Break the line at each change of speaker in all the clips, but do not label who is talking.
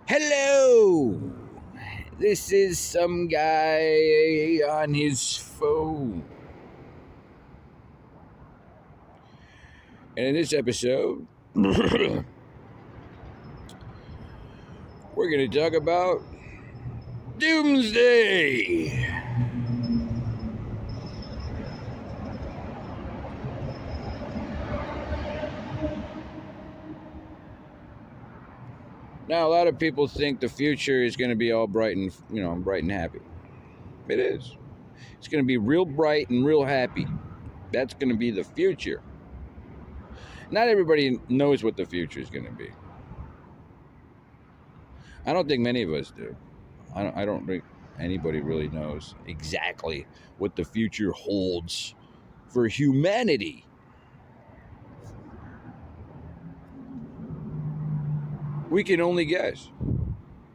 Hello! This is some guy on his phone. And in this episode, we're going to talk about Doomsday. Now, a lot of people think the future is going to be all bright and, bright and happy. It is. It's going to be real bright and real happy. That's going to be the future. Not everybody knows what the future is going to be. I don't think many of us do. I don't think anybody really knows exactly what the future holds for humanity. We can only guess.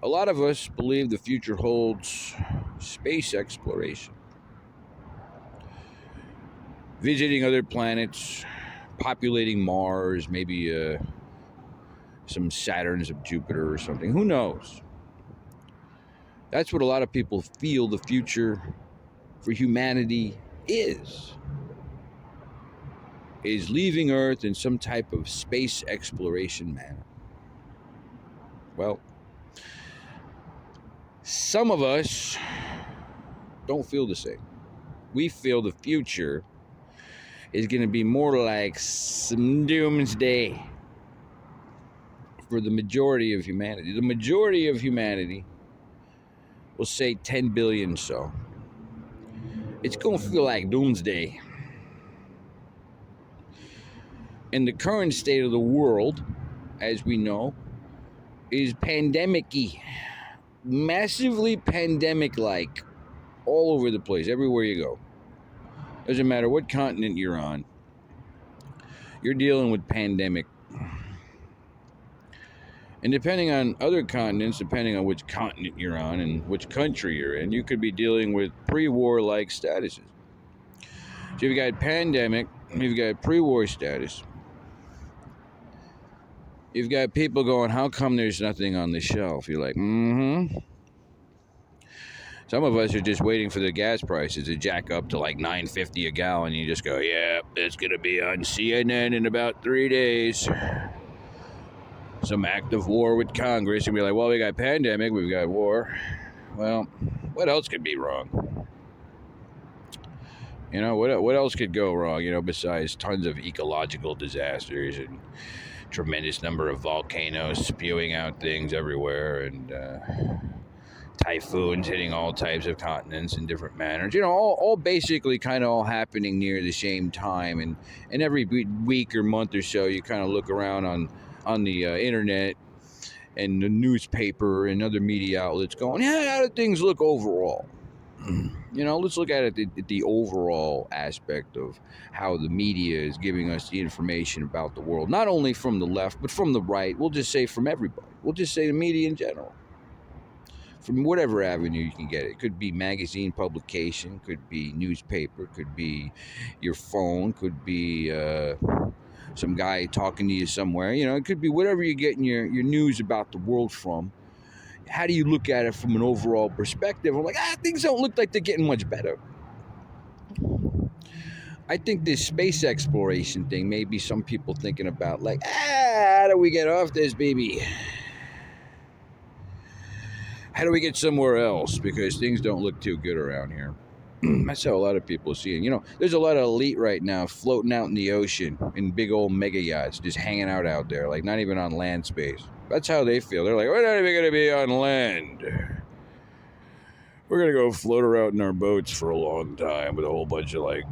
A lot of us believe the future holds space exploration, visiting other planets, populating Mars, maybe some Saturns of Jupiter or something. Who knows? That's what a lot of people feel the future for humanity is leaving Earth in some type of space exploration manner. Well, some of us don't feel the same. We feel the future is going to be more like some doomsday for the majority of humanity. The majority of humanity will say 10 billion so. It's going to feel like doomsday. And the current state of the world, as we know, is pandemic-y. Massively pandemic-like all over the place, everywhere you go. Doesn't matter what continent you're on, you're dealing with pandemic. And depending on other continents, depending on which continent you're on and which country you're in, you could be dealing with pre-war-like statuses. So you've got pandemic, you've got pre-war status. You've got people going, how come there's nothing on the shelf? You're like, Some of us are just waiting for the gas prices to jack up to like $9.50 a gallon. You just go, yeah, it's going to be on CNN in about 3 days. Some act of war with Congress. And be like, well, we got pandemic, we've got war. Well, what else could be wrong? You know, what else could go wrong, besides tons of ecological disasters and tremendous number of volcanoes spewing out things everywhere and typhoons hitting all types of continents in different manners. All basically kind of all happening near the same time. And every week or month or so, you kind of look around on the internet and the newspaper and other media outlets going, yeah, how do things look overall? Let's look at it the overall aspect of how the media is giving us the information about the world, not only from the left, but from the right. We'll just say from everybody. We'll just say the media in general. From whatever avenue you can get it. It could be magazine publication, could be newspaper, could be your phone, could be some guy talking to you somewhere. It could be whatever you're getting your news about the world from. How do you look at it from an overall perspective? I'm like, things don't look like they're getting much better. I think this space exploration thing, maybe some people thinking about like, how do we get off this, baby? How do we get somewhere else? Because things don't look too good around here. That's how a lot of people see it. There's a lot of elite right now floating out in the ocean in big old mega yachts, just hanging out there, like not even on land space. That's how they feel. They're like, we're not even going to be on land. We're going to go float around in our boats for a long time with a whole bunch of like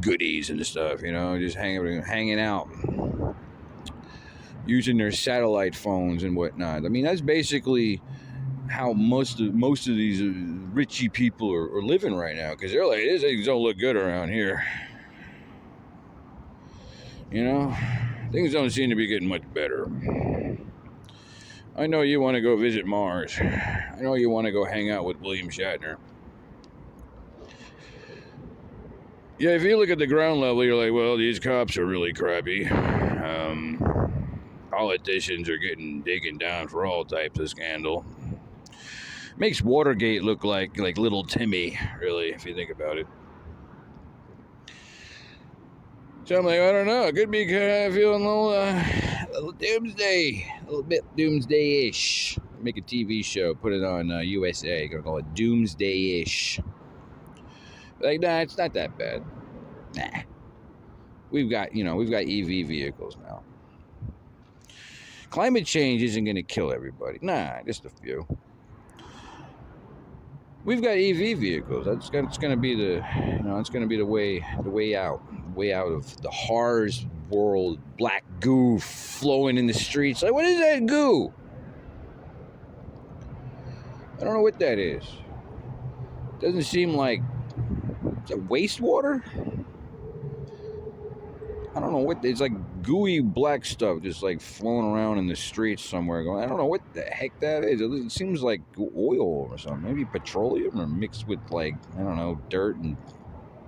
goodies and stuff, just hanging out. Using their satellite phones and whatnot. I mean, that's basically how most of these richy people are living right now, because they're like, these things don't look good around here. Things don't seem to be getting much better. I know you want to go visit Mars. I know you want to go hang out with William Shatner. Yeah, if you look at the ground level, you're like, well, these cops are really crappy. politicians are digging down for all types of scandal. Makes Watergate look like little Timmy, really, if you think about it. So I'm like, I don't know. It could be kind of feeling a little doomsday, a little bit doomsday-ish. Make a TV show, put it on USA. Gonna call it Doomsday-ish. Like, nah, it's not that bad. Nah, we've got EV vehicles now. Climate change isn't gonna kill everybody. Nah, just a few. We've got EV vehicles. It's gonna be the way out of the HARS world. Black goo flowing in the streets. Like, what is that goo? I don't know what that is. Doesn't seem like, is that wastewater? I don't know what, it's like gooey black stuff just like flowing around in the streets somewhere going, I don't know what the heck that is. It seems like oil or something, maybe petroleum or mixed with like, I don't know, dirt and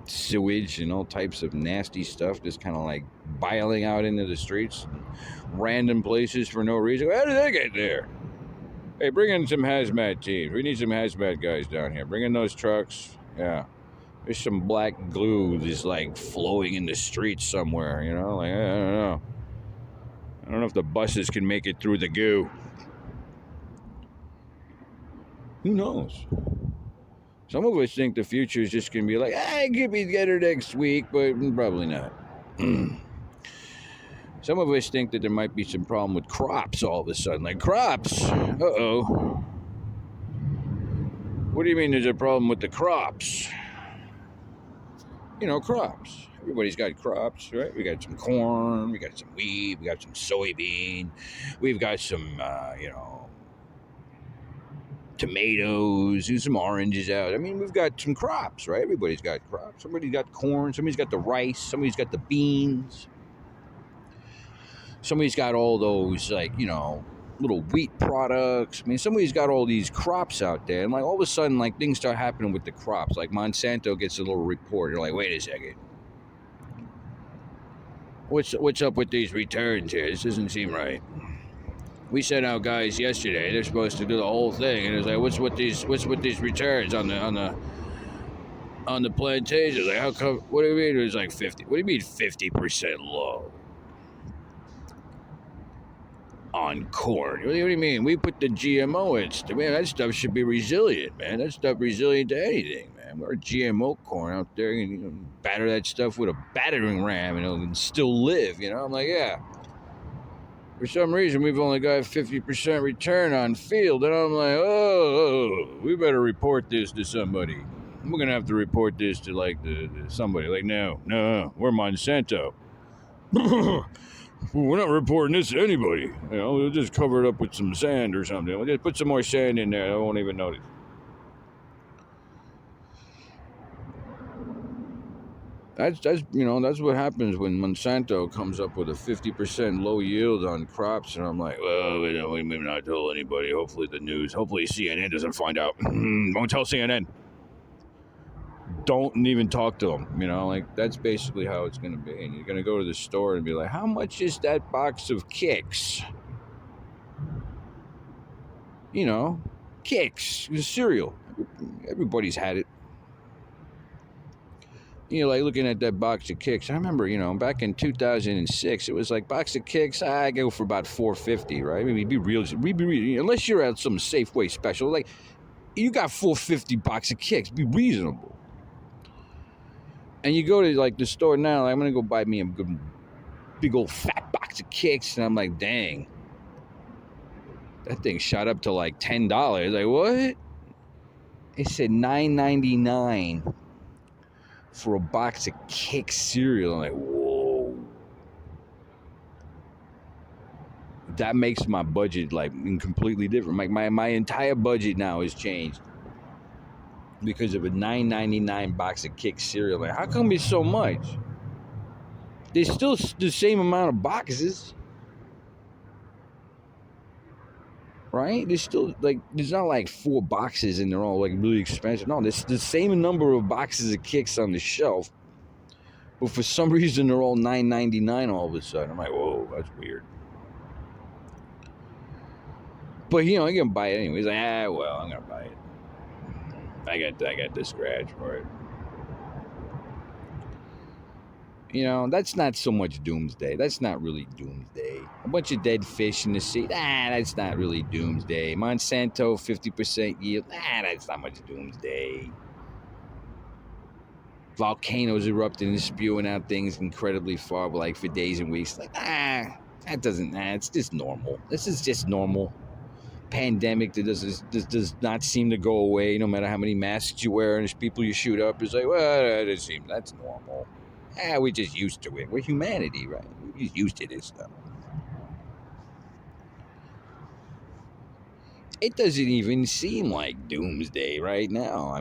sewage and all types of nasty stuff just kind of like biling out into the streets and random places for no reason. How did that get there? Hey, bring in some hazmat teams. We need some hazmat guys down here. Bring in those trucks. Yeah. There's some black glue just like flowing in the streets somewhere, you know? Like, I don't know. I don't know if the buses can make it through the goo. Who knows? Some of us think the future is just going to be like, it could be together next week, but probably not. Some of us think that there might be some problem with crops all of a sudden. Like, crops? Uh-oh. What do you mean there's a problem with the crops? You know, crops. Everybody's got crops, right? We got some corn, we got some wheat, we got some soybean, we've got some, tomatoes, and some oranges out. I mean, we've got some crops, right? Everybody's got crops. Somebody's got corn, somebody's got the rice, somebody's got the beans. Somebody's got all those, like, little wheat products. I mean, somebody's got all these crops out there, and like all of a sudden, like things start happening with the crops. Like Monsanto gets a little report. You're like, wait a second, what's up with these returns here? This doesn't seem right. We sent out guys yesterday. They're supposed to do the whole thing, and it's like, what's with these returns on the plantations? Like, how come? What do you mean? It was like 50. What do you mean 50% low? On corn. What do you mean? We put the GMO in. Man, that stuff should be resilient, man. That stuff resilient to anything, man. We're GMO corn out there, and batter that stuff with a battering ram, and it'll still live. I'm like, yeah. For some reason, we've only got 50% return on field, and I'm like, oh, we better report this to somebody. We're gonna have to report this to like somebody. Like, no, we're Monsanto. We're not reporting this to anybody. We'll just cover it up with some sand or something. We'll just put some more sand in there. I won't even notice. That's what happens when Monsanto comes up with a 50% low yield on crops, and I'm like, well, we may not tell anybody. Hopefully CNN doesn't find out. Don't tell CNN. Don't even talk to them, like that's basically how it's going to be. And you're going to go to the store and be like, how much is that box of Kicks? Kicks, cereal. Everybody's had it. Like looking at that box of Kicks. I remember, back in 2006, it was like box of Kicks, I go for about $4.50, right? Maybe be real, unless you're at some Safeway special, like you got $4.50 box of Kicks, be reasonable. And you go to like the store now, like, I'm gonna go buy me a good, big old fat box of Kicks, and I'm like, dang, that thing shot up to like $10. Like, what? It said $9.99 for a box of Kicks cereal. I'm like, whoa. That makes my budget like completely different. Like my entire budget now has changed because of a $9.99 box of Kicks cereal. Like, how come it's so much? There's still the same amount of boxes, right? There's still like, there's not like 4 boxes and they're all like really expensive. No, there's the same number of boxes of Kicks on the shelf, but for some reason they're all $9.99 all of a sudden. I'm like, whoa, that's weird. But you can buy it anyway. He's like, well, I'm gonna buy it. I got the scratch for it. That's not so much Doomsday. That's not really Doomsday. A bunch of dead fish in the sea. That's not really Doomsday. Monsanto, 50% yield. That's not much Doomsday. Volcanoes erupting and spewing out things incredibly far, like for days and weeks. Like, that doesn't. It's just normal. This is just normal. Pandemic that does not seem to go away, no matter how many masks you wear and there's people you shoot up. It's like, well, that's normal. We're just used to it. We're humanity, right? We're just used to this stuff. It doesn't even seem like Doomsday right now.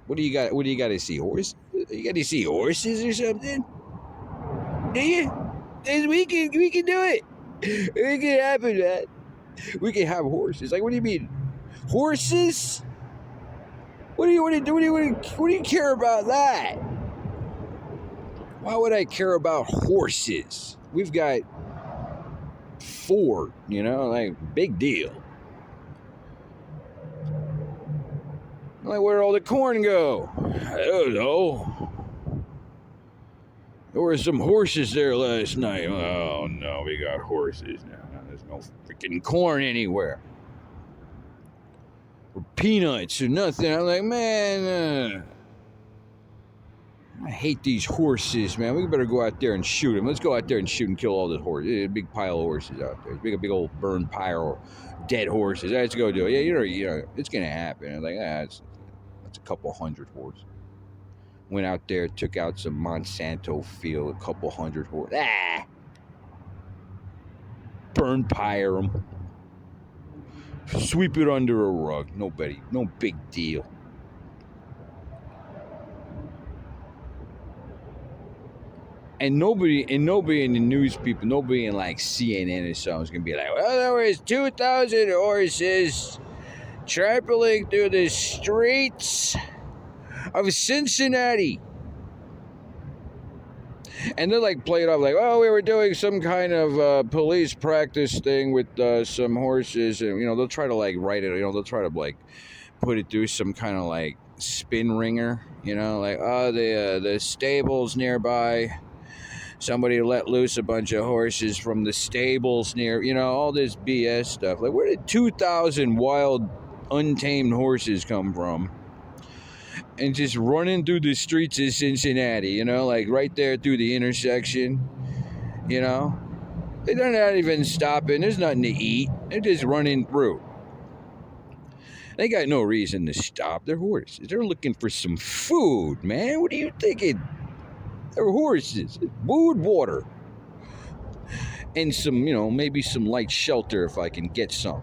What do you got? What do you got to see? Horses? You got to see horses or something? Do you? We can do it. It can happen, man. We can have horses. Like, what do you mean, horses? What do you care about that? Why would I care about horses? We've got 4, like, big deal. Like, where'd all the corn go? I don't know. There were some horses there last night. Oh, no, we got horses now. There's no freaking corn anywhere. Or peanuts or nothing. I'm like, man, I hate these horses, man. We better go out there and shoot them. Let's go out there and shoot and kill all the horses. There's a big pile of horses out there. A big old burned pile of dead horses. Let's go do it. Yeah, it's going to happen. I'm like, it's a couple hundred horses. Went out there, took out some Monsanto field, a couple hundred horses. Burn pyre them. Sweep it under a rug. No big deal. And nobody in the news people, nobody in like CNN or something is gonna be like, well, there was 2,000 horses trampling through the streets of Cincinnati. And they're like play it off like, oh, we were doing some kind of police practice thing with some horses, and they'll try to like write it, they'll try to like put it through some kind of like spin ringer, like, oh, the stables nearby, somebody let loose a bunch of horses from the stables near, all this BS stuff. Like, where did 2,000 wild, untamed horses come from? And just running through the streets of Cincinnati, like right there through the intersection, they're not even stopping. There's nothing to eat. They're just running through. They got no reason to stop. They're horses. They're looking for some food, man. What are you thinking? They're horses. Food, water. And some, maybe some light shelter if I can get some.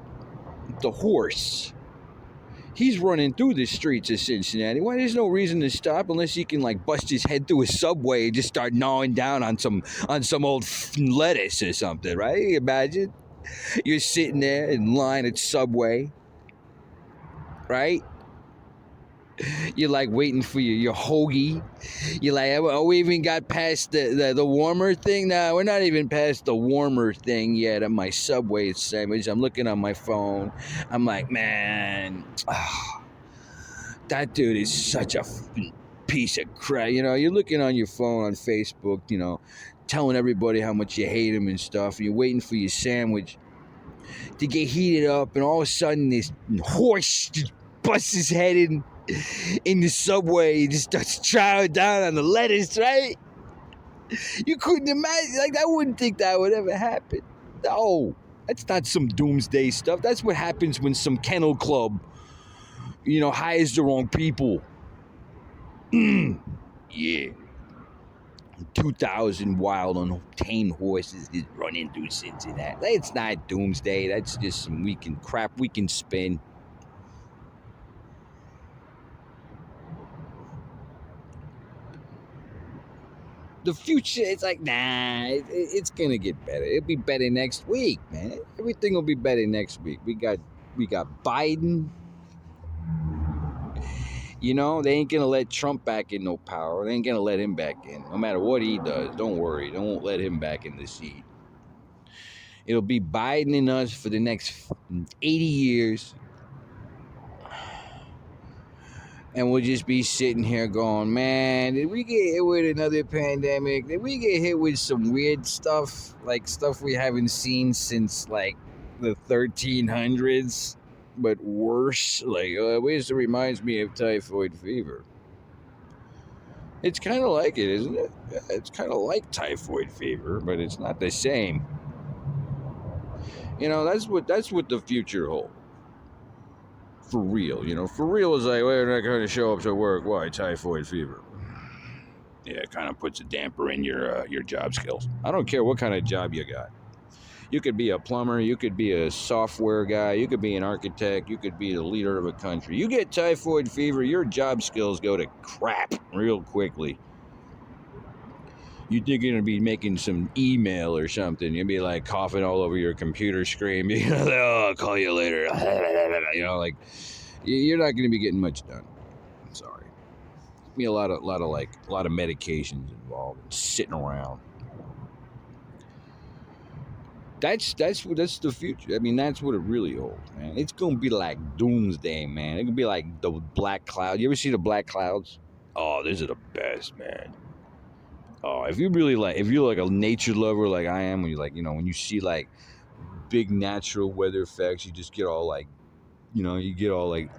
The horse. He's running through the streets of Cincinnati. Why? There's no reason to stop unless he can like bust his head through a subway and just start gnawing down on some old lettuce or something, right? Imagine you're sitting there in line at Subway, right? You're like waiting for your hoagie. You're like, oh, we even got past the warmer thing? No, we're not even past the warmer thing yet at my Subway sandwich. I'm looking on my phone. I'm like, man, that dude is such a piece of crap. You're looking on your phone on Facebook, telling everybody how much you hate him and stuff. And you're waiting for your sandwich to get heated up. And all of a sudden, this horse just busts his head in the Subway. He just starts chowing down on the lettuce, right? You couldn't imagine. Like, I wouldn't think that would ever happen. No, that's not some doomsday stuff. That's what happens when some kennel club, hires the wrong people. Yeah. 2,000 wild, untamed horses is running through Cincinnati. That's not doomsday. That's just some weekend crap we can spin. The future, it's like, nah, it's gonna get better. It'll be better next week, man. Everything will be better next week. We got Biden. They ain't gonna let Trump back in no power. They ain't gonna let him back in. No matter what he does, don't worry. They won't let him back in the seat. It'll be Biden and us for the next 80 years. And we'll just be sitting here going, man, did we get hit with another pandemic? Did we get hit with some weird stuff? Like stuff we haven't seen since like the 1300s, but worse? Like, it reminds me of typhoid fever. It's kind of like it, isn't it? It's kind of like typhoid fever, but it's not the same. You know, that's what the future holds. For real, you know, for real is like, well, you're not going to show up to work. Why? Typhoid fever. Yeah, it kind of puts a damper in your job skills. I don't care what kind of job you got. You could be a plumber, you could be a software guy, you could be an architect, you could be the leader of a country. You get typhoid fever, your job skills go to crap real quickly. You think you're going to be making some email or something. You'll be like coughing all over your computer screen. You know, oh, I'll call you later. You know, like, you're not going to be getting much done. I'm sorry. Be a lot of medications involved, sitting around. That's the future. I mean, that's what it really holds, man. It's going to be like Doomsday, man. It's going to be like the black cloud. You ever see the black clouds? Oh, these are the best, man. Oh, if you're like a nature lover like I am, when you like, you know, when you see like big natural weather effects, you just get all like, you know, you get all like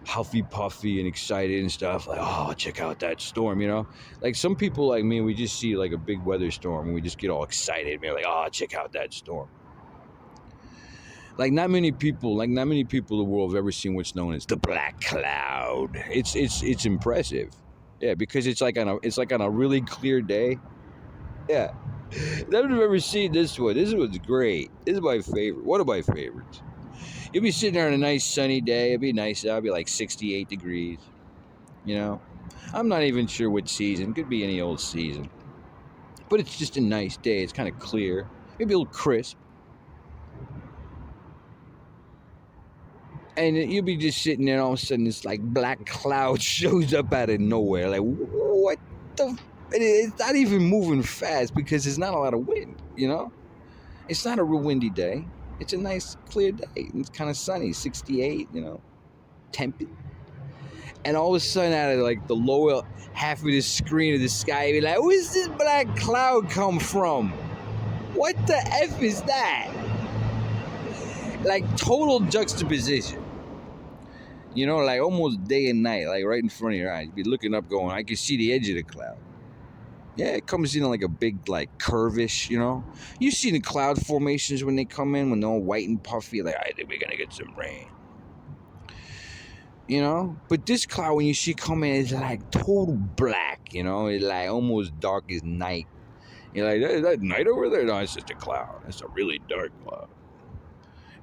huffy puffy and excited and stuff. Like, oh, check out that storm, you know? Like some people like me, we just see like a big weather storm and we just get all excited. We're like, oh, check out that storm. Like not many people in the world have ever seen what's known as the black cloud. It's impressive. Yeah, because it's like on a really clear day. Yeah. I haven't ever seen this one. This one's great. This is my favorite. One of my favorites. You'll be sitting there on a nice sunny day. It'd be nice. It'll be like 68 degrees. You know? I'm not even sure what season. Could be any old season. But it's just a nice day. It's kind of clear. Maybe a little crisp. And you'll be just sitting there, and all of a sudden this like black cloud shows up out of nowhere. Like, what the? It's not even moving fast because there's not a lot of wind, you know? It's not a real windy day. It's a nice, clear day. It's kind of sunny, 68, you know, temperate. And all of a sudden, out of like the lower half of the screen of the sky, you'll be like, where's this black cloud come from? What the F is that? Like total juxtaposition. You know, like almost day and night, like right in front of your eyes. You'd be looking up going, I can see the edge of the cloud. Yeah, it comes in like a big, like, curvish, you know? You see the cloud formations when they come in, when they're all white and puffy, like, I think we're going to get some rain. You know? But this cloud, when you see coming, is like total black, you know? It's like almost dark as night. You're like, is that night over there? No, it's just a cloud. It's a really dark cloud.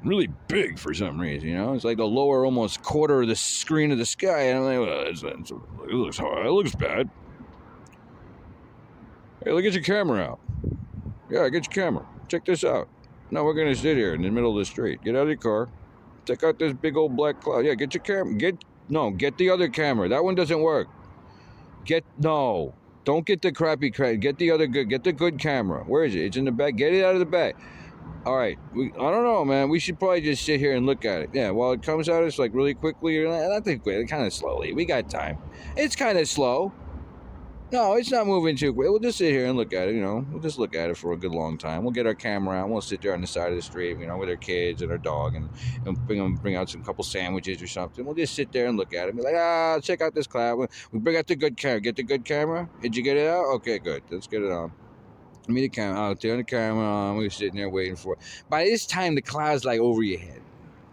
Really big for some reason, you know? It's like the lower almost quarter of the screen of the sky. And I'm like, well, it looks bad. Hey, look at your camera out. Yeah, get your camera. Check this out. No, we're going to sit here in the middle of the street. Get out of your car. Check out this big old black cloud. Yeah, get your camera. Get the other camera. That one doesn't work. Don't get the crappy Get the good camera. Where is it? It's in the back. Get it out of the back. All right, I don't know, man. We should probably just sit here and look at it. Yeah, while it comes at us like really quickly, not that quickly, kind of slowly. We got time. It's kind of slow. No, it's not moving too quick. We'll just sit here and look at it, you know. We'll just look at it for a good long time. We'll get our camera out. And we'll sit there on the side of the street, you know, with our kids and our dog and bring out some couple sandwiches or something. We'll just sit there and look at it and be like, check out this cloud. We bring out the good camera. Get the good camera? Did you get it out? Okay, good. Let's get it on. Give me the camera. I'll turn the camera on. We're sitting there waiting for it. By this time, the cloud's like over your head,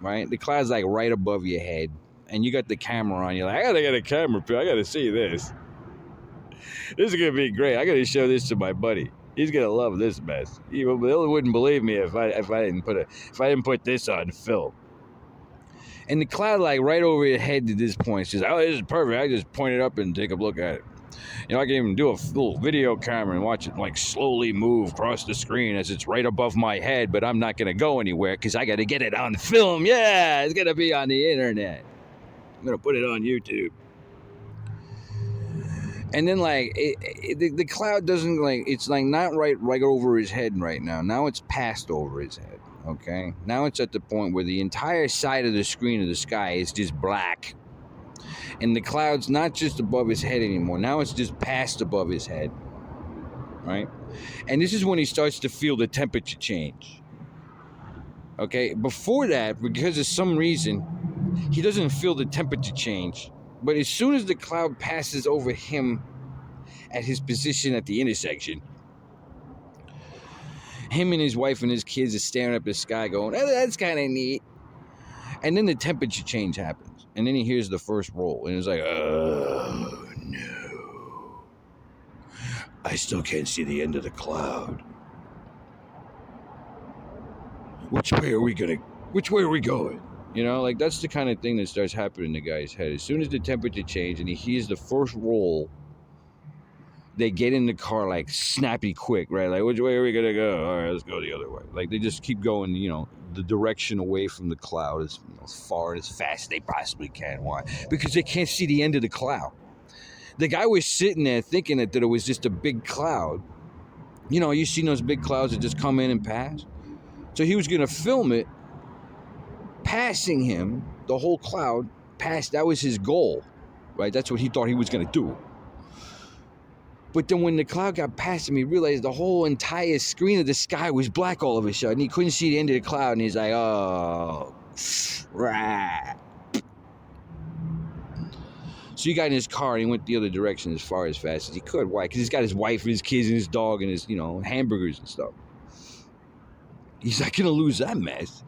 right? The cloud's like right above your head. And you got the camera on. You're like, I gotta get a camera, I gotta see this. This is gonna be great. I gotta show this to my buddy. He's gonna love this mess. He wouldn't believe me if I didn't put this on film. And the cloud like right over your head to this point says, "Oh, this is perfect." I just point it up and take a look at it. You know, I can even do a little video camera and watch it like slowly move across the screen as it's right above my head. But I'm not gonna go anywhere because I gotta get it on film. Yeah, it's gonna be on the internet. I'm gonna put it on YouTube. And then, like, the cloud doesn't, like, it's, like, not right over his head right now. Now it's passed over his head. Okay, now it's at the point where the entire side of the screen of the sky is just black, and the cloud's not just above his head anymore. Now it's just past above his head, right? And this is when he starts to feel the temperature change. Okay, before that, because of some reason, he doesn't feel the temperature change. But as soon as the cloud passes over him at his position at the intersection, him and his wife and his kids are staring up at the sky going, oh, that's kind of neat. And then the temperature change happens. And then he hears the first roll. And it's like, oh, no. I still can't see the end of the cloud. Which way are we going? You know, like that's the kind of thing that starts happening in the guy's head. As soon as the temperature changes and he hears the first roll, they get in the car like snappy quick, right? Like, which way are we going to go? All right, let's go the other way. Like they just keep going, you know, the direction away from the cloud as far and as fast as they possibly can. Why? Because they can't see the end of the cloud. The guy was sitting there thinking that it was just a big cloud. You know, you seen those big clouds that just come in and pass? So he was going to film it, passing him, the whole cloud, past, that was his goal, right? That's what he thought he was going to do. But then when the cloud got past him, he realized the whole entire screen of the sky was black all of a sudden. He couldn't see the end of the cloud, and he's like, oh, right. So he got in his car, and he went the other direction as far as fast as he could. Why? Because he's got his wife and his kids and his dog and his, hamburgers and stuff. He's not going to lose that mess.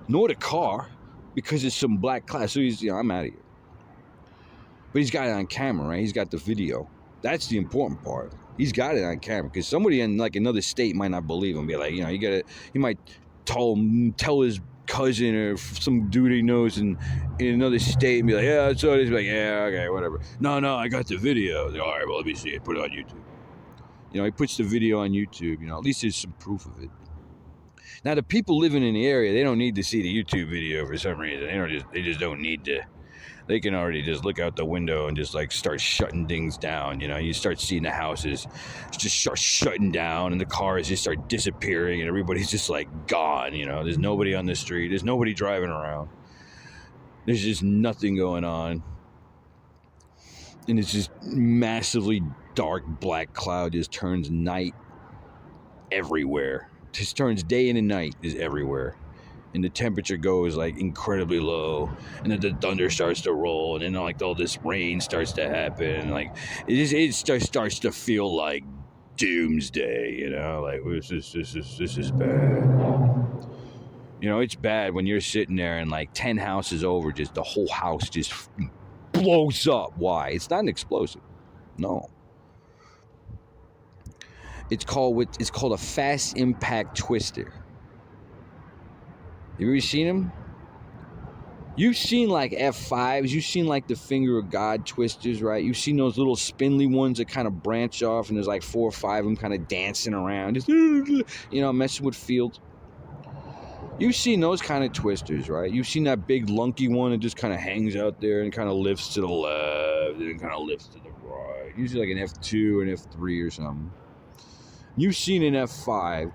Nor the car, because it's some black cloud. So he's, I'm out of here. But he's got it on camera, right? He's got the video. That's the important part. He's got it on camera because somebody in like another state might not believe him. Be like, he might tell his cousin or some dude he knows in another state and be like, yeah, I saw this. Be like, yeah, okay, whatever. No, I got the video. Like, all right, well, let me see it. Put it on YouTube. He puts the video on YouTube. At least there's some proof of it. Now, the people living in the area, they don't need to see the YouTube video for some reason. They just don't need to. They can already just look out the window and just like start shutting things down. You start seeing the houses just start shutting down and the cars just start disappearing and everybody's just like gone. There's nobody on the street. There's nobody driving around. There's just nothing going on. And it's just massively dark black cloud just turns night everywhere. Just turns day and night is everywhere. And the temperature goes like incredibly low, and then the thunder starts to roll, and then like all this rain starts to happen, and like it starts to feel like Doomsday, like this is bad. It's bad when you're sitting there and like 10 houses over, just the whole house just blows up. Why? It's not an explosive. No. It's called a fast impact twister. You ever seen them? You've seen like F5s. You've seen like the finger of God twisters, right? You've seen those little spindly ones that kind of branch off, and there's like 4 or 5 of them kind of dancing around, just messing with fields. You've seen those kind of twisters, right? You've seen that big lunky one that just kind of hangs out there and kind of lifts to the left and kind of lifts to the right. Usually like an F2 or an F3 or something. You've seen an F5.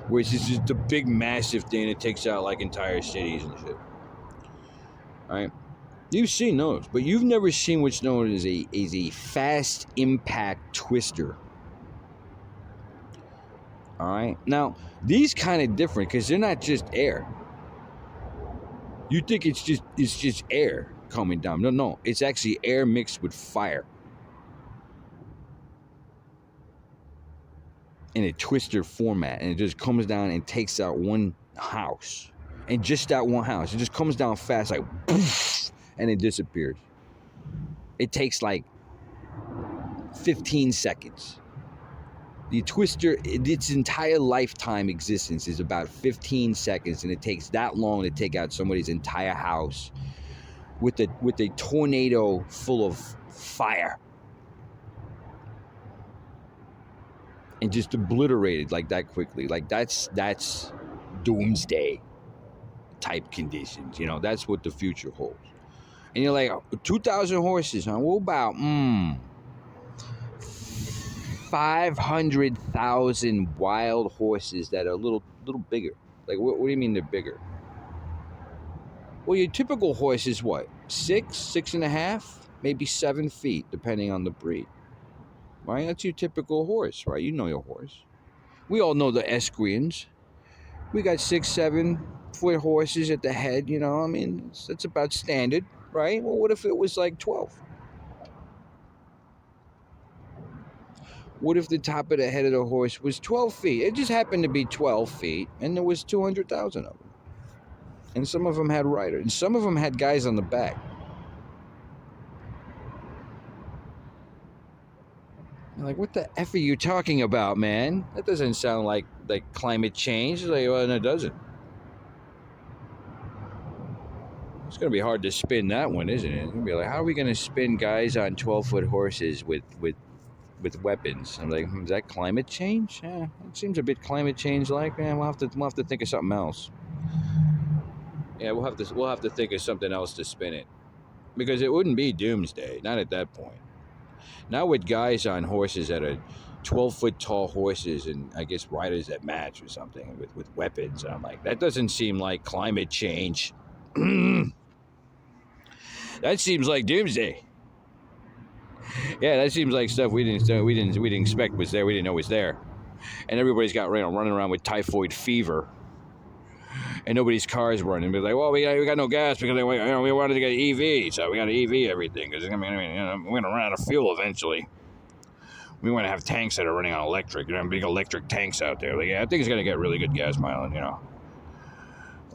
Which is just a big, massive thing that takes out like entire cities and shit. Alright? You've seen those, but you've never seen what's known as a fast impact twister. Alright? Now, these kind of different because they're not just air. You think it's just air coming down. No, it's actually air mixed with fire. In a twister format, and it just comes down and takes out one house, and just that one house, it just comes down fast, like poof, and it disappears. It takes like 15 seconds. The twister, its entire lifetime existence is about 15 seconds, and it takes that long to take out somebody's entire house with a tornado full of fire. And just obliterated like that quickly. Like that's Doomsday type conditions. That's what the future holds. And you're like, 2,000 horses, huh? What about 500,000 wild horses that are a little bigger. Like, what do you mean they're bigger? Well, your typical horse is what? 6.5, maybe 7 feet, depending on the breed. Right? That's your typical horse, right? You know your horse. We all know the equines. We got 6, 7 foot horses at the head, you know. I mean, that's about standard, right? Well, what if it was like 12? What if the top of the head of the horse was 12 feet? It just happened to be 12 feet, and there was 200,000 of them. And some of them had riders, and some of them had guys on the back. I'm like, what the F are you talking about, man? That doesn't sound like climate change. It's like, well, no, it doesn't. It's going to be hard to spin that one, isn't it? It's going to be like, how are we going to spin guys on 12-foot horses with weapons? I'm like, is that climate change? Yeah, it seems a bit climate change-like. Man, we'll have to think of something else. Yeah, we'll have to think of something else to spin it, because it wouldn't be Doomsday, not at that point. Now with guys on horses that are 12-foot tall horses, and I guess riders that match or something with weapons, and I'm like, that doesn't seem like climate change. That seems like Doomsday. Yeah, that seems like stuff we didn't expect was there. We didn't know was there, and everybody's got running around with typhoid fever, and nobody's car's running. But like, well, we got no gas because we wanted to get EV, so we got to EV everything because we're gonna run out of fuel eventually. We want to have tanks that are running on electric. Big electric tanks out there. Like, yeah, I think it's gonna get really good gas mileage. Well,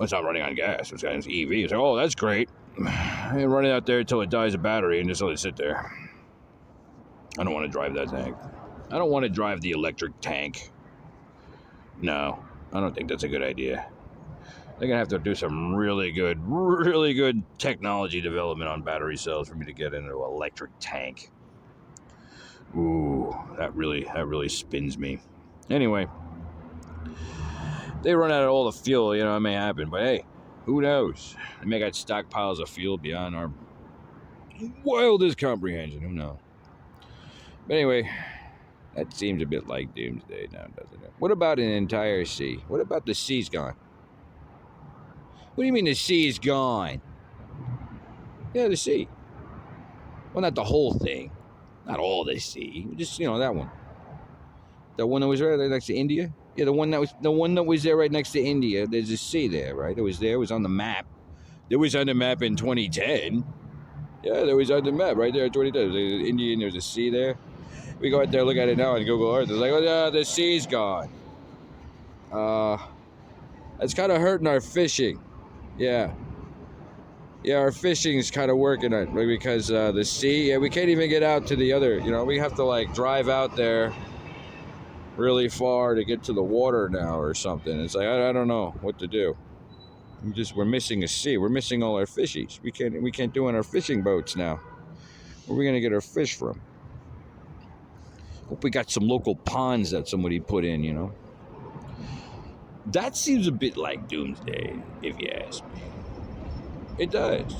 it's not running on gas. It's EV. It's like, oh, that's great. And run it out there until it dies of battery and just let it sit there. I don't want to drive that tank. I don't want to drive the electric tank. No, I don't think that's a good idea. They're gonna have to do some really good technology development on battery cells for me to get into an electric tank. Ooh, that really spins me. Anyway, they run out of all the fuel. It may happen, but hey, who knows? They may got stockpiles of fuel beyond our wildest comprehension. Who knows? But anyway, that seems a bit like Doomsday now, doesn't it? What about an entire sea? What about the sea's gone? What do you mean the sea's gone? Yeah, the sea. Well, not the whole thing. Not all the sea. Just, that one. The one that was right there next to India? Yeah, the one that was there right next to India. There's a sea there, right? It was on the map. It was on the map in 2010. Yeah, there was on the map right there in 2010. There's India, and there's a sea there. We go out there, look at it now on Google Earth. It's like, oh, yeah, the sea's gone. It's kind of hurting our fishing. Yeah, our fishing's kind of working on it because the sea. We can't even get out to the other. We have to drive out there really far to get to the water now or something. It's like I don't know what to do. We're missing a sea. We're missing all our fishies. We can't do on our fishing boats now. Where are we gonna get our fish from? Hope we got some local ponds that somebody put in. That seems a bit like Doomsday, if you ask me. It does.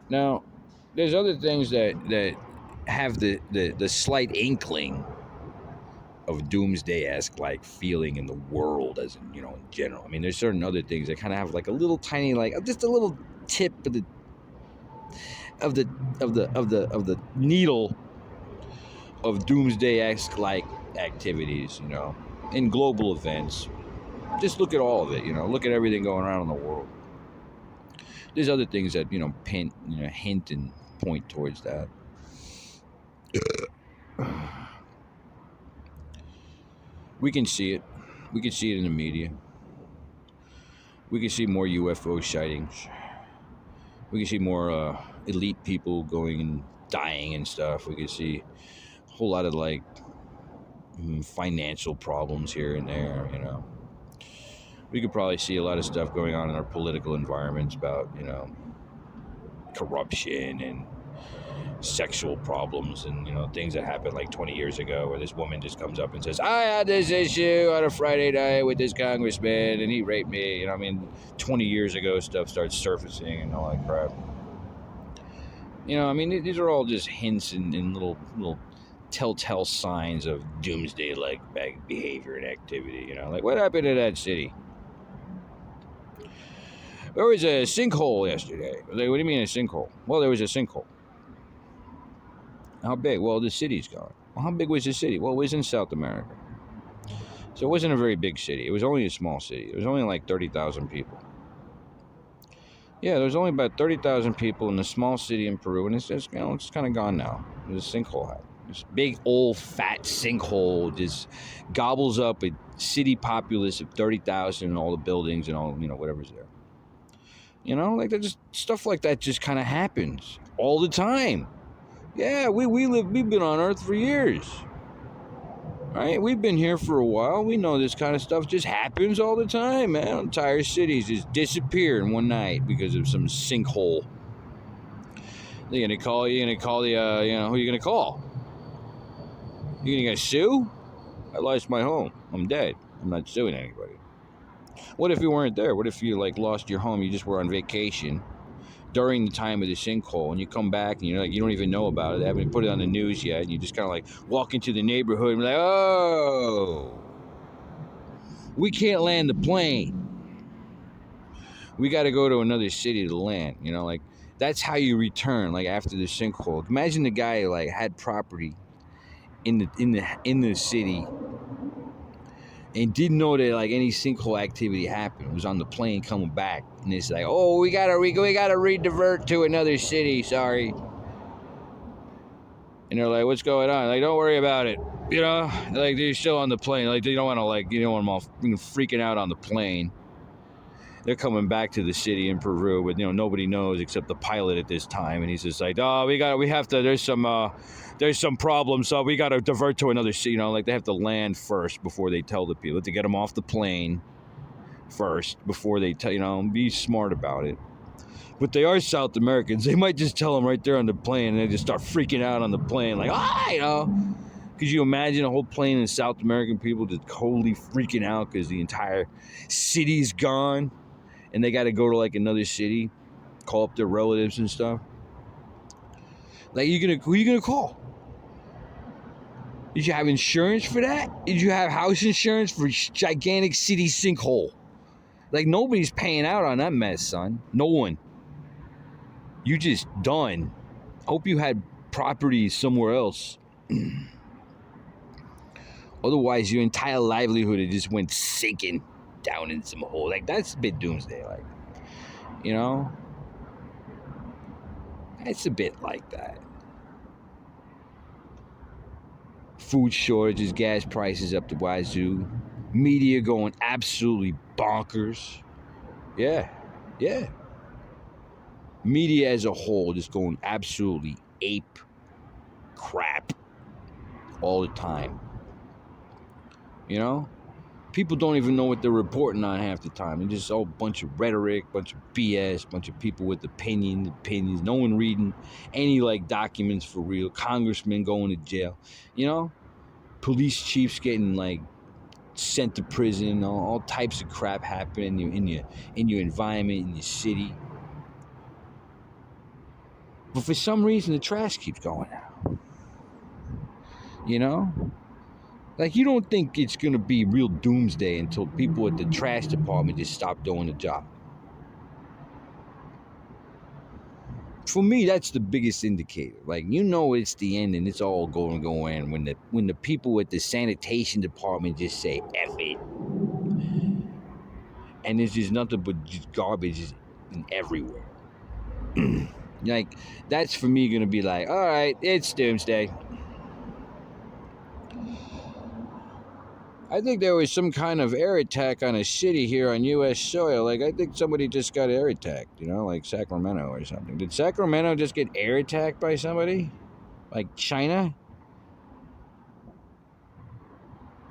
Now, there's other things that have the slight inkling of Doomsday-esque feeling in the world, as in general. I mean, there's certain other things that kind of have a little tiny just a little tip of the needle of Doomsday-esque activities, in global events. Just look at all of it, look at everything going around in the world. There's other things that hint and point towards that. We can see it. We can see it in the media. We can see more UFO sightings. We can see more elite people going and dying and stuff. We can see a whole lot of financial problems here and there, We could probably see a lot of stuff going on in our political environments about, corruption and sexual problems and things that happened like 20 years ago, where this woman just comes up and says, I had this issue on a Friday night with this congressman and he raped me. 20 years ago stuff starts surfacing and all that crap. These are all just hints and little telltale signs of doomsday like behavior and activity. Like what happened to that city? There was a sinkhole yesterday. Like, what do you mean a sinkhole? Well, there was a sinkhole. How big? Well, the city's gone. Well, how big was the city? Well, it was in South America. So it wasn't a very big city. It was only a small city. It was only like 30,000 people. Yeah, there was only about 30,000 people in a small city in Peru, and it's just, it's kind of gone now. There's a sinkhole happened. This big, old, fat sinkhole just gobbles up a city populace of 30,000 and all the buildings and all, whatever's there. Like that, just stuff like that just kind of happens all the time. Yeah, we've been on Earth for years. Right? We've been here for a while. We know this kind of stuff just happens all the time, man. Entire cities just disappear in one night because of some sinkhole. You're gonna call the, who are you gonna call? You gonna sue? I lost my home. I'm dead. I'm not suing anybody. What if you weren't there? What if you lost your home? You just were on vacation during the time of the sinkhole, and you come back and you don't even know about it. They haven't put it on the news yet, and you just kind of walk into the neighborhood and be like, oh, we can't land the plane. We got to go to another city to land. That's how you return. After the sinkhole. Imagine the guy had property in the city and didn't know that any sinkhole activity happened. It was on the plane coming back, and it's like, oh, we gotta redivert to another city. Sorry. And they're like, what's going on? Like, don't worry about it. They're still on the plane. They don't want to you don't want them all freaking out on the plane. They're coming back to the city in Peru, but nobody knows except the pilot at this time, and he's just like, oh, we have to. There's some problems, so we got to divert to another city. They have to land first before they tell the people, to get them off the plane first before they tell. Be smart about it. But they are South Americans. They might just tell them right there on the plane, and they just start freaking out on the plane, Could you imagine a whole plane of South American people just totally freaking out because the entire city's gone? And they got to go to another city, call up their relatives and stuff. Who are you gonna call? Did you have insurance for that? Did you have house insurance for gigantic city sinkhole? Nobody's paying out on that mess, son. No one. You just done. Hope you had property somewhere else. Otherwise, your entire livelihood just went sinking down in some hole. That's a bit doomsday, It's a bit like that. Food shortages, gas prices up the wazoo. Media going absolutely bonkers. Yeah. Media as a whole just going absolutely ape crap all the time. People don't even know what they're reporting on half the time. It's just all a bunch of rhetoric, bunch of BS, bunch of people with opinions. No one reading any documents for real. Congressmen going to jail. Police chiefs getting sent to prison. All types of crap happening in your environment, in your city. But for some reason, the trash keeps going out. You don't think it's going to be real doomsday until people at the trash department just stop doing the job. For me, that's the biggest indicator. It's the end and it's all going to go in when the people at the sanitation department just say, F it. And there's just nothing but just garbage everywhere. That's for me going to be all right, it's doomsday. I think there was some kind of air attack on a city here on U.S. soil. I think somebody just got air attacked, Sacramento or something. Did Sacramento just get air attacked by somebody? China?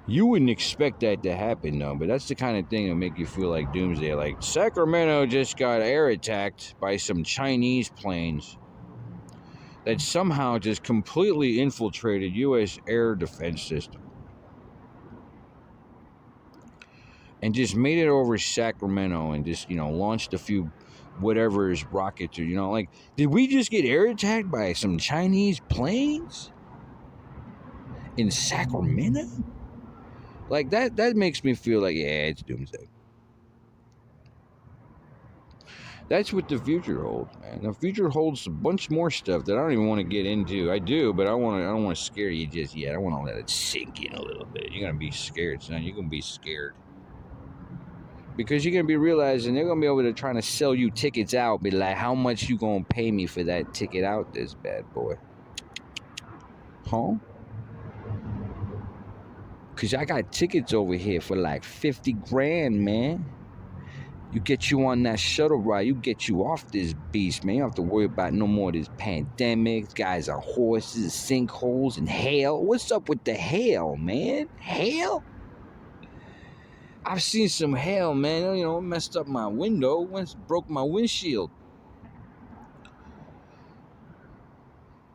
You wouldn't expect that to happen, though, but that's the kind of thing that'll make you feel like doomsday. Sacramento just got air attacked by some Chinese planes. that somehow just completely infiltrated U.S. air defense system and just made it over Sacramento and just, launched a few whatever's rockets or, like, did we just get air attacked by some Chinese planes in Sacramento? Like, that makes me feel like, yeah, it's doomsday. That's what the future holds, man. The future holds a bunch more stuff that I don't even want to get into. I do, but I don't want to scare you just yet. I want to let it sink in a little bit. You're gonna be scared, son. You're gonna be scared because you're gonna be realizing they're gonna be able to trying to sell you tickets out. Be like, how much you gonna pay me for that ticket out? This bad boy, huh? Cause I got tickets over here for like 50 grand, man. You get you on that shuttle ride, you get you off this beast, man. You don't have to worry about no more of this pandemic, guys on horses, sinkholes, and hail. What's up with the hail, man? Hail? I've seen some hail, man. It messed up my window, broke my windshield.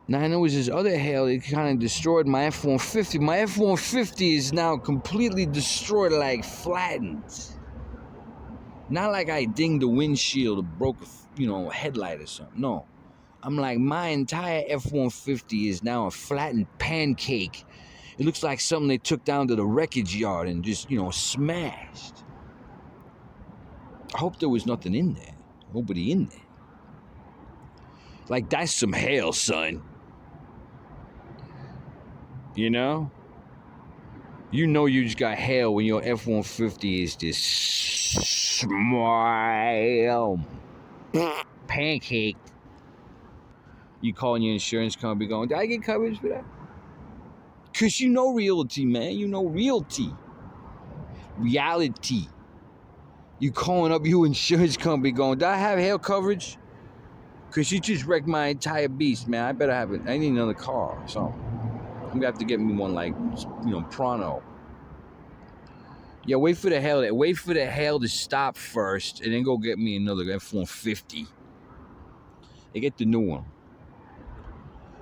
Now, there was this other hail that kind of destroyed my F-150. My F-150 is now completely destroyed, like flattened. Not like I dinged the windshield or broke a headlight or something. No. I'm like, my entire F-150 is now a flattened pancake. It looks like something they took down to the wreckage yard and just, smashed. I hope there was nothing in there. Nobody in there. Like, that's some hail, son. You know you just got hail when your F-150 is just smile pancake. You calling your insurance company going, did I get coverage for that? Because realty, man. Realty. Reality. You calling up your insurance company going, do I have hail coverage? Because you just wrecked my entire beast, man. I better have it. I need another car or something. I'm going to have to get me one like, pronto. Yeah, wait for the hail to stop first and then go get me another F-150. They get the new one.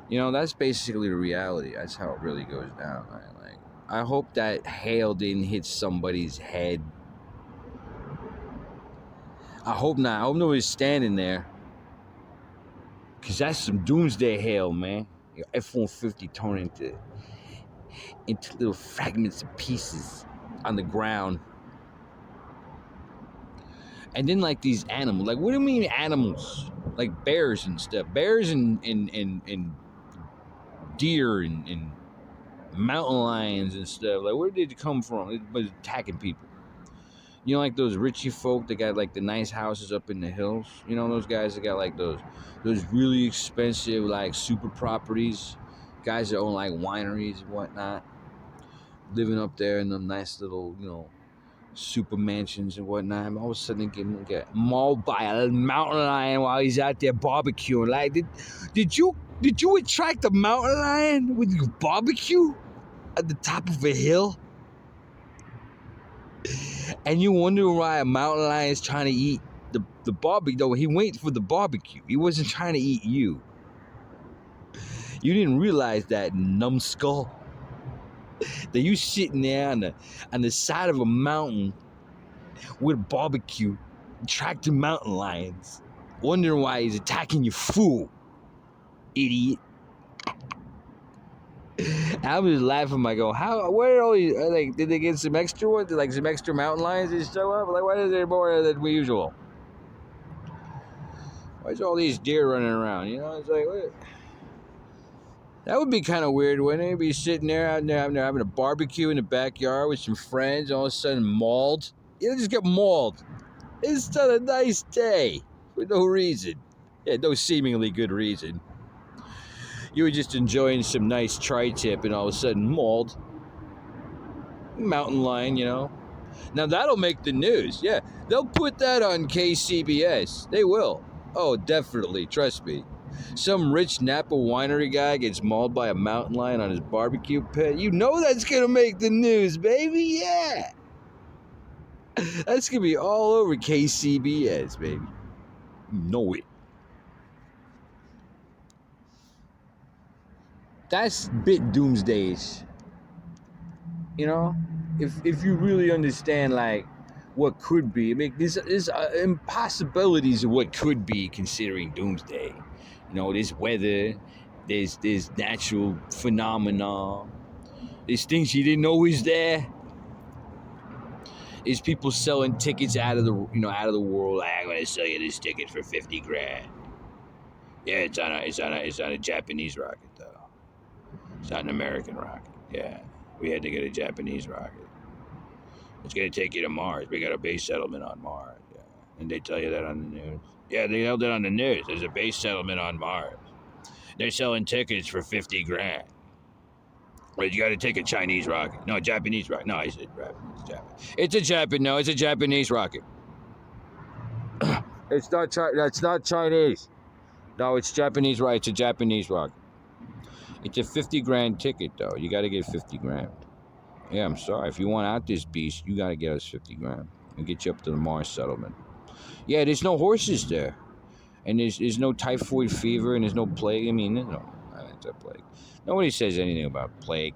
That's basically the reality. That's how it really goes down. Right? Like, I hope that hail didn't hit somebody's head. I hope not. I hope nobody's standing there. Because that's some doomsday hail, man. Your F-150 turning into little fragments and pieces on the ground. And then like these animals. Like, what do you mean animals? Like bears and stuff. Bears and deer and mountain lions and stuff. Like, where did it come from? It was attacking people. Like those richie folk that got like the nice houses up in the hills. Those guys that got like those really expensive like super properties. Guys that own like wineries and whatnot. Living up there in them nice little, super mansions and whatnot. And all of a sudden they get mauled by a mountain lion while he's out there barbecuing. Like, did you attract a mountain lion with your barbecue at the top of a hill? And you wonder why a mountain lion is trying to eat the barbecue. Though he waited for the barbecue. He wasn't trying to eat you. You didn't realize that, numbskull. That you sitting there on the side of a mountain with a barbecue, attracting mountain lions, wondering why he's attacking you, fool, idiot. I was just laughing. I go, where are all these? Like, did they get some extra ones? Like some extra mountain lions that show up? Like, why is there more than usual? Why's all these deer running around? It's like, what? That would be kind of weird, wouldn't it? Be sitting there out there having a barbecue in the backyard with some friends, all of a sudden mauled. Just get mauled. It's not a nice day for no reason. Yeah, no seemingly good reason. You were just enjoying some nice tri-tip and all of a sudden mauled. Mountain lion, Now that'll make the news. Yeah, they'll put that on KCBS. They will. Oh, definitely. Trust me. Some rich Napa winery guy gets mauled by a mountain lion on his barbecue pit. That's going to make the news, baby. Yeah. That's going to be all over KCBS, baby. You know it. That's bit doomsdayish. You know, if you really understand like what could be, I mean, there's impossibilities of what could be considering doomsday. You know, there's weather, there's natural phenomena, there's things you didn't know was there. There's people selling tickets out of the world. Like, I'm gonna sell you this ticket for 50 grand. Yeah, it's on a Japanese rocket though. It's not an American rocket. Yeah, we had to get a Japanese rocket. It's gonna take you to Mars. We got a base settlement on Mars. Yeah, and they tell you that on the news. Yeah, they held it on the news. There's a base settlement on Mars. They're selling tickets for 50 grand. But you got to take a Chinese rocket. No, a Japanese rocket. No, I said Japanese. It's a Japan. No, it's a Japanese rocket. It's not. That's not Chinese. No, it's Japanese. Right? It's a Japanese rocket. It's a 50 grand ticket, though. You got to get 50 grand. Yeah, I'm sorry. If you want out this beast, you got to get us 50 grand and get you up to the Mars settlement. Yeah, there's no horses there, and there's no typhoid fever, and there's no plague. I mean, no, it's a plague. Nobody says anything about plague.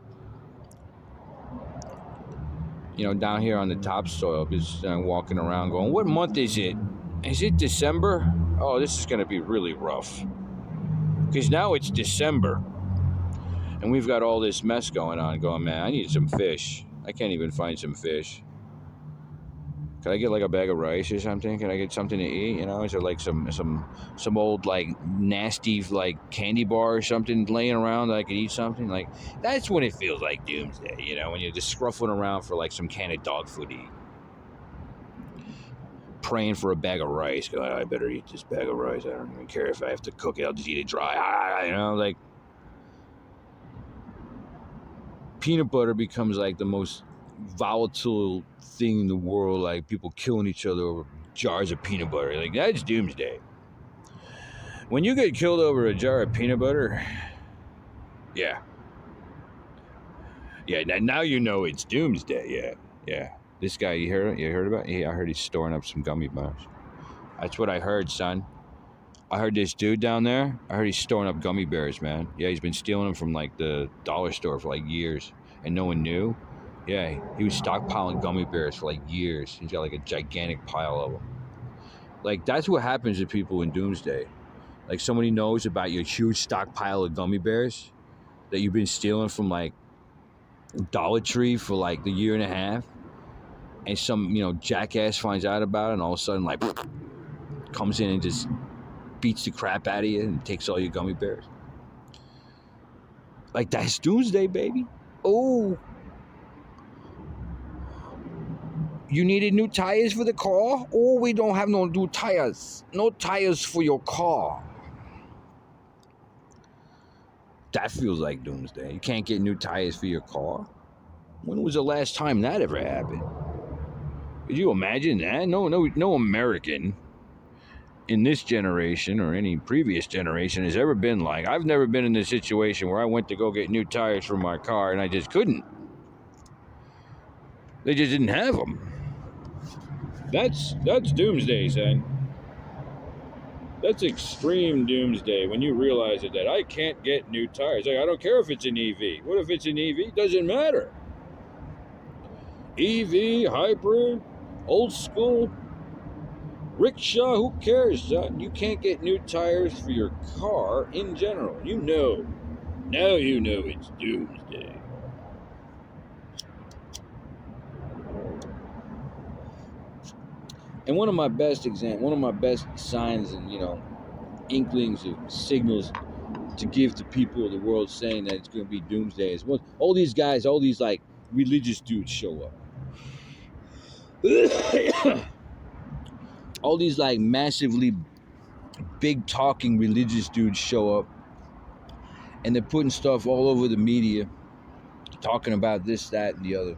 You know, down here on the topsoil, just walking around going, what month is it? Is it December? Oh, this is going to be really rough. Because now it's December. And we've got all this mess going on. Going, man, I need some fish. I can't even find some fish. Can I get like a bag of rice or something? Can I get something to eat? You know, is there like some old like nasty like candy bar or something laying around that I could eat something? Like that's when it feels like doomsday. You know, when you're just scruffling around for like some can of dog food to eat, praying for a bag of rice. Going, I better eat this bag of rice. I don't even care if I have to cook it. I'll just eat it dry. You know, like peanut butter becomes like the most volatile thing in the world, like people killing each other over jars of peanut butter. Like that's doomsday. When you get killed over a jar of peanut butter, yeah, now you know it's doomsday. Yeah. This guy, you heard about? Yeah, I heard he's storing up some gummy bears. That's what I heard, son. I heard this dude down there. I heard he's storing up gummy bears, man. Yeah, he's been stealing them from like the dollar store for like years, and no one knew. Yeah, he was stockpiling gummy bears for like years. He's got like a gigantic pile of them. Like that's what happens to people in doomsday. Like somebody knows about your huge stockpile of gummy bears that you've been stealing from like Dollar Tree for like the year and a half, and some jackass finds out about it, and all of a sudden like comes in and just beats the crap out of you and takes all your gummy bears. Like that's doomsday, baby. Oh. You needed new tires for the car? Oh, we don't have no new tires. No tires for your car. That feels like doomsday. You can't get new tires for your car? When was the last time that ever happened? Could you imagine that? No American in this generation or any previous generation has ever been like, I've never been in this situation where I went to go get new tires for my car and I just couldn't. They just didn't have them. That's doomsday, son. That's extreme doomsday when you realize that I can't get new tires. Like, I don't care if it's an EV. What if it's an EV? Doesn't matter. EV, hybrid, old school, rickshaw, who cares, son? You can't get new tires for your car in general. You know. Now you know it's doomsday. And one of my best signs and inklings of signals to give to people of the world saying that it's going to be doomsday is when all these guys, all these like religious dudes show up. All these like massively big talking religious dudes show up, and they're putting stuff all over the media, talking about this, that, and the other.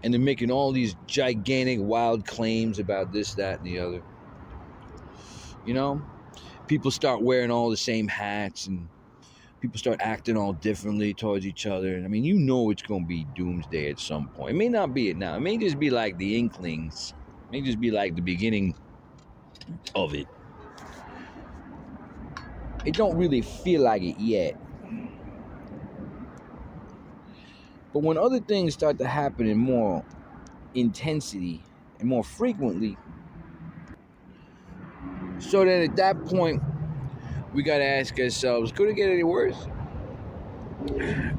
And they're making all these gigantic, wild claims about this, that, and the other. People start wearing all the same hats, and people start acting all differently towards each other. I mean, it's going to be doomsday at some point. It may not be it now. It may just be like the inklings. It may just be like the beginning of it. It don't really feel like it yet. But when other things start to happen in more intensity and more frequently, so then at that point, we got to ask ourselves, could it get any worse?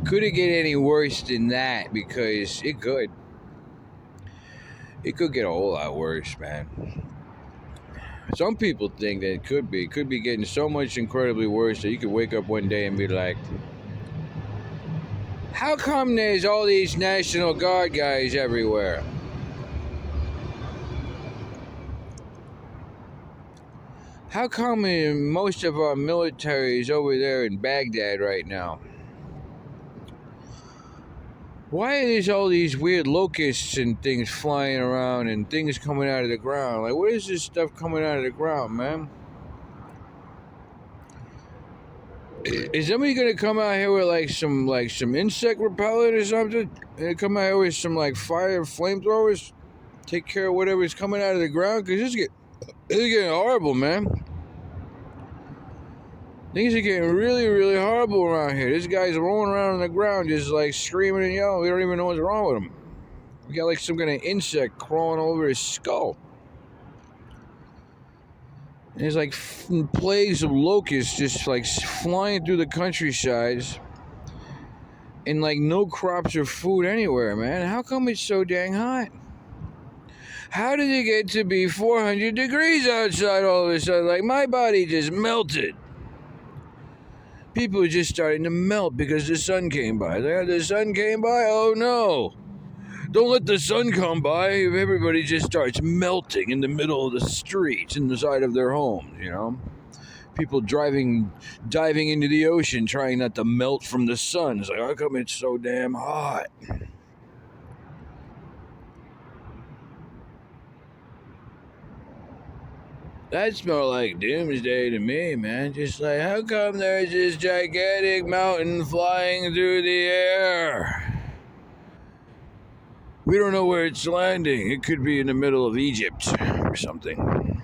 Could it get any worse than that? Because it could. It could get a whole lot worse, man. Some people think that it could be. It could be getting so much incredibly worse that you could wake up one day and be like, how come there's all these National Guard guys everywhere? How come most of our military is over there in Baghdad right now? Why is all these weird locusts and things flying around and things coming out of the ground? Like, what is this stuff coming out of the ground, man? Is somebody gonna come out here with some insect repellent or something? And come out here with some like fire flamethrowers? Take care of whatever's coming out of the ground? Cause it's getting horrible, man. Things are getting really, really horrible around here. This guy's rolling around on the ground just like screaming and yelling. We don't even know what's wrong with him. We got like some kind of insect crawling over his skull. And there's like plagues of locusts just like flying through the countrysides. And like no crops or food anywhere, man. How come it's so dang hot? How did it get to be 400 degrees outside all of a sudden? Like my body just melted. People are just starting to melt because the sun came by. The sun came by? Oh no. Don't let the sun come by if everybody just starts melting in the middle of the streets in the side of their homes, you know? People diving into the ocean trying not to melt from the sun. It's like, how come it's so damn hot? That smelled like Doomsday to me, man. Just like, how come there's this gigantic mountain flying through the air? We don't know where it's landing. It could be in the middle of Egypt or something.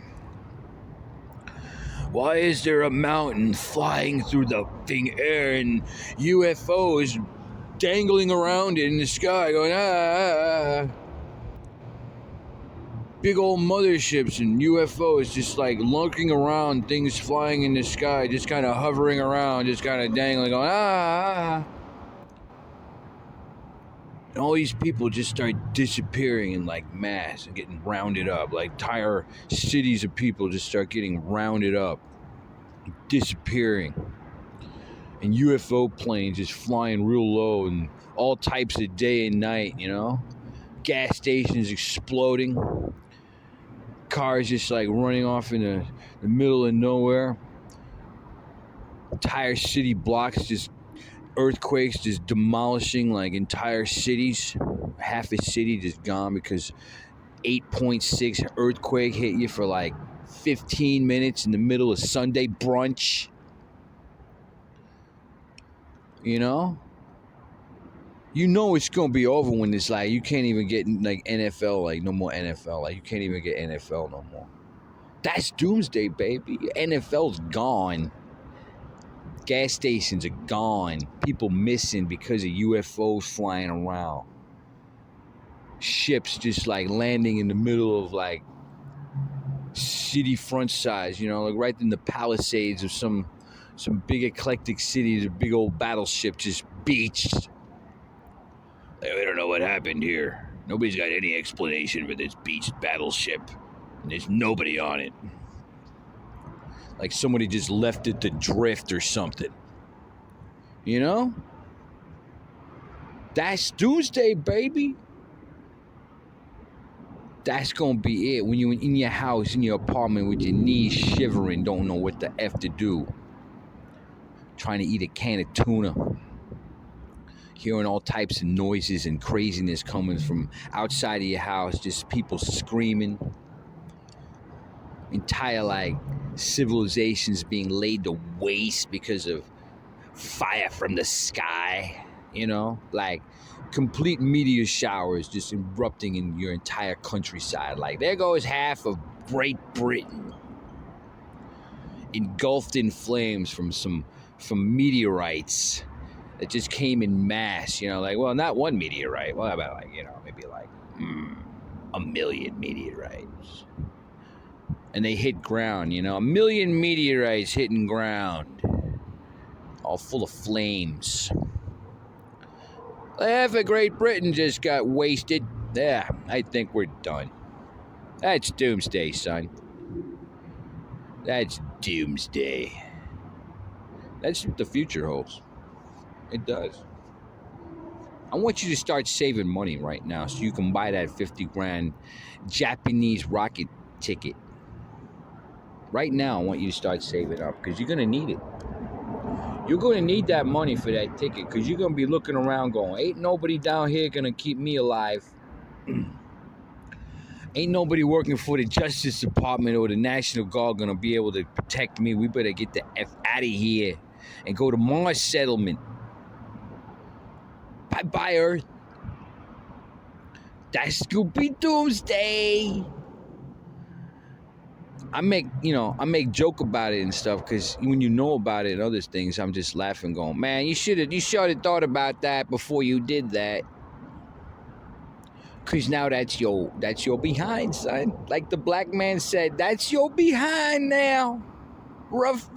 Why is there a mountain flying through the thing air and UFOs dangling around it in the sky going, ah. Big old motherships and UFOs just like lurking around, things flying in the sky, just kind of hovering around, just kind of dangling, going, ah. And all these people just start disappearing in like mass and getting rounded up. Like entire cities of people just start getting rounded up, disappearing. And UFO planes just flying real low and all types of day and night, you know? Gas stations exploding. Cars just like running off in the middle of nowhere. Entire city blocks just earthquakes just demolishing like entire cities. Half a city just gone because 8.6 earthquake hit you for like 15 minutes in the middle of Sunday brunch. You know? You know it's gonna be over when it's like you can't even get like NFL, like no more NFL. Like you can't even get NFL no more. That's Doomsday, baby. NFL's gone. Gas stations are gone. People missing because of UFOs flying around. Ships just like landing in the middle of like city front sides, you know, like right in the palisades of some big eclectic cities, a big old battleship just beached. Like, we don't know what happened here. Nobody's got any explanation for this beached battleship. And there's nobody on it. Like somebody just left it to drift or something. You know? That's Doomsday, baby. That's gonna be it. When you're in your house, in your apartment with your knees shivering, don't know what the F to do. Trying to eat a can of tuna. Hearing all types of noises and craziness coming from outside of your house. Just people screaming. Entire like civilizations being laid to waste because of fire from the sky, you know, like complete meteor showers just erupting in your entire countryside. Like there goes half of Great Britain engulfed in flames from meteorites that just came in mass. Like, well, not one meteorite. Well, about like maybe like a million meteorites, and they hit ground. A million meteorites hitting ground, all full of flames. Half of Great Britain just got wasted. Yeah, I think we're done. That's Doomsday, son. That's Doomsday. That's what the future holds. It does. I want you to start saving money right now so you can buy that 50 grand Japanese rocket ticket. Right now, I want you to start saving up because you're going to need it. You're going to need that money for that ticket because you're going to be looking around going, ain't nobody down here going to keep me alive. Ain't nobody working for the Justice Department or the National Guard going to be able to protect me. We better get the F out of here and go to Mars settlement. Bye-bye, Earth. That's gonna be Doomsday. I make joke about it and stuff because when you know about it and other things, I'm just laughing, going, man, you should have thought about that before you did that. Cause now that's your behind, son. Like the black man said, that's your behind now. Rough.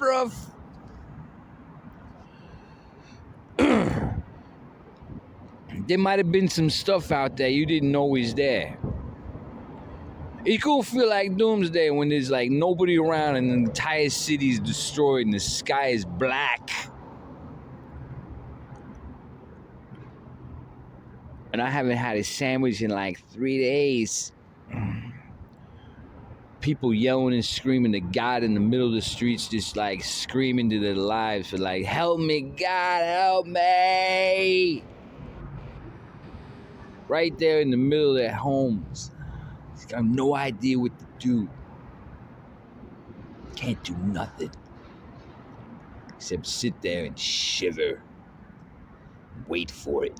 There might have been some stuff out there you didn't know was there. It could feel like Doomsday when there's like nobody around and the entire city is destroyed and the sky is black. And I haven't had a sandwich in like 3 days. People yelling and screaming to God in the middle of the streets, just like screaming to their lives for like, help me, God, help me. Right there in the middle of their homes. He's got no idea what to do. Can't do nothing. Except sit there and shiver. Wait for it.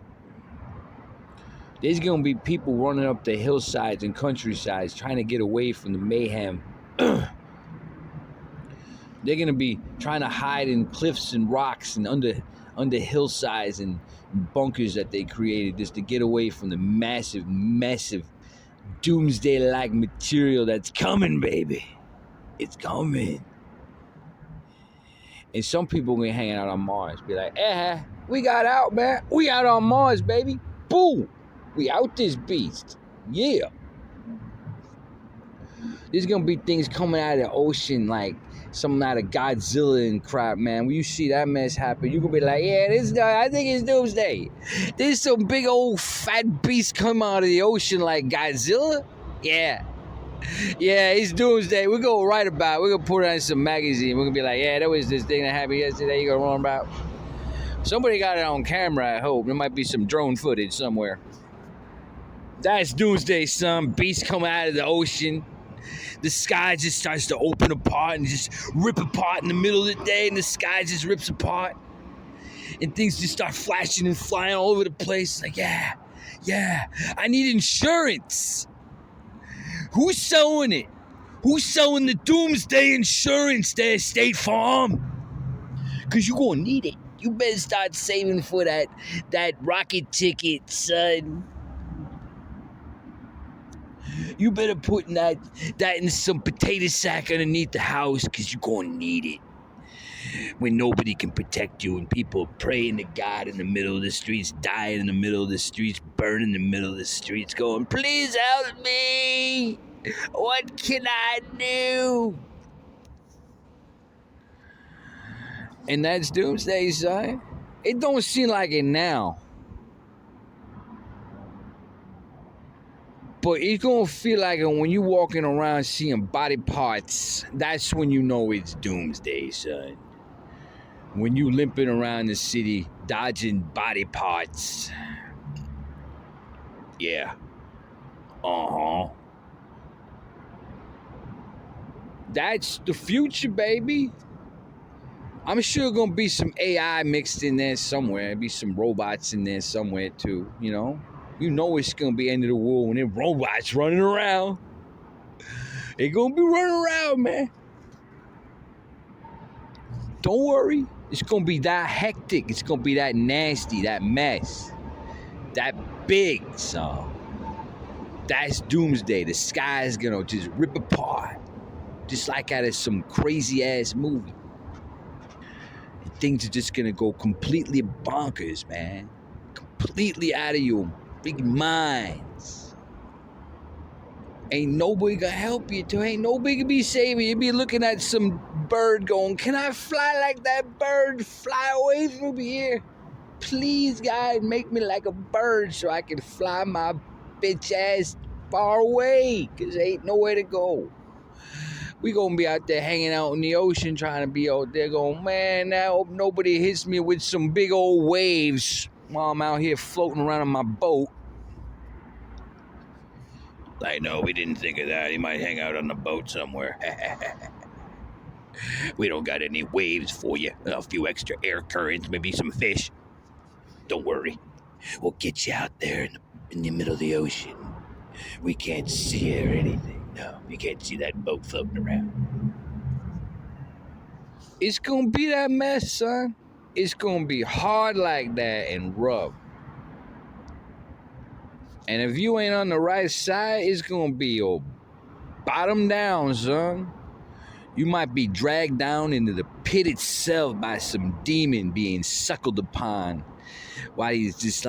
There's going to be people running up the hillsides and countrysides trying to get away from the mayhem. They're going to be trying to hide in cliffs and rocks and under hillsides and bunkers that they created just to get away from the massive doomsday-like material that's coming, baby. It's coming. And some people going to be hanging out on Mars. Be like, we got out, man. We out on Mars, baby. Boom. We out this beast. Yeah. There's going to be things coming out of the ocean like something out of Godzilla and crap, man. When you see that mess happen, you can be like, yeah, I think it's Doomsday. There's some big old fat beast come out of the ocean like Godzilla. Yeah, it's Doomsday. We're going to write about it. We're going to put it on some magazine. We're going to be like, yeah, that was this thing that happened yesterday. You're going to run about. Somebody got it on camera, I hope. There might be some drone footage somewhere. That's Doomsday, son. Beasts come out of the ocean. The sky just starts to open apart and just rip apart in the middle of the day, and the sky just rips apart. And things just start flashing and flying all over the place. Like, yeah, I need insurance. Who's selling it? Who's selling the Doomsday insurance there, State Farm? Because you're going to need it. You better start saving for that rocket ticket, son. You better put that in some potato sack underneath the house because you're going to need it. When nobody can protect you and people praying to God in the middle of the streets, dying in the middle of the streets, burning in the middle of the streets, going, please help me. What can I do? And that's Doomsday, son. It don't seem like it now. But it's going to feel like it when you're walking around seeing body parts. That's when you know it's Doomsday, son. When you limping around the city, dodging body parts. Yeah. That's the future, baby. I'm sure going to be some AI mixed in there somewhere. There'll be some robots in there somewhere, too, you know? You know it's going to be end of the world when there robots running around. They're going to be running around, man. Don't worry. It's gonna be that hectic. It's gonna be that nasty, that mess, that big, son. That's Doomsday. The sky is gonna just rip apart, just like out of some crazy ass movie. And things are just gonna go completely bonkers, man. Completely out of your big minds. Ain't nobody gonna help you too. Ain't nobody gonna be saving you. You be looking at some bird going, can I fly like that bird? Fly away from here. Please, God, make me like a bird so I can fly my bitch ass far away. Cause ain't nowhere to go. We gonna be out there hanging out in the ocean trying to be out there going, man, I hope nobody hits me with some big old waves while I'm out here floating around on my boat. I know, we didn't think of that. He might hang out on the boat somewhere. We don't got any waves for you. A few extra air currents, maybe some fish. Don't worry. We'll get you out there in the middle of the ocean. We can't see or anything. No, you can't see that boat floating around. It's gonna be that mess, son. It's gonna be hard like that and rough. And if you ain't on the right side, it's gonna be your bottom down, son. You might be dragged down into the pit itself by some demon being suckled upon while he's just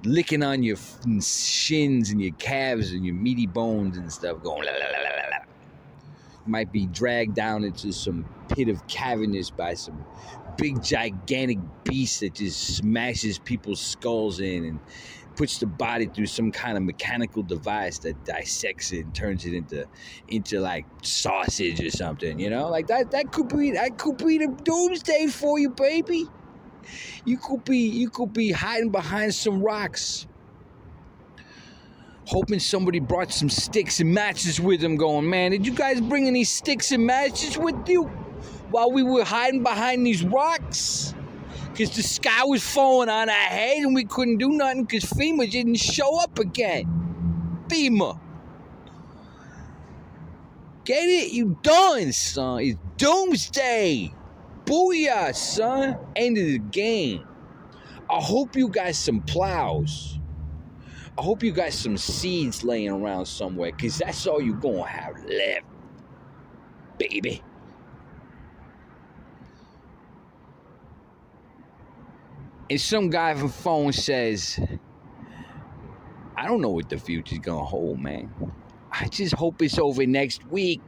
licking on your shins and your calves and your meaty bones and stuff going la la la la la. You might be dragged down into some pit of cavernous by some big gigantic beast that just smashes people's skulls in and puts the body through some kind of mechanical device that dissects it and turns it into like sausage or something, you know? Like that could be the doomsday for you, baby. You could be hiding behind some rocks, hoping somebody brought some sticks and matches with them, going, man, did you guys bring any sticks and matches with you while we were hiding behind these rocks? Because the sky was falling on our head and we couldn't do nothing because FEMA didn't show up again. FEMA. Get it? You done, son. It's Doomsday. Booyah, son. End of the game. I hope you got some plows. I hope you got some seeds laying around somewhere because that's all you're going to have left, baby. And some guy from phone says, I don't know what the future's gonna hold, man. I just hope it's over next week.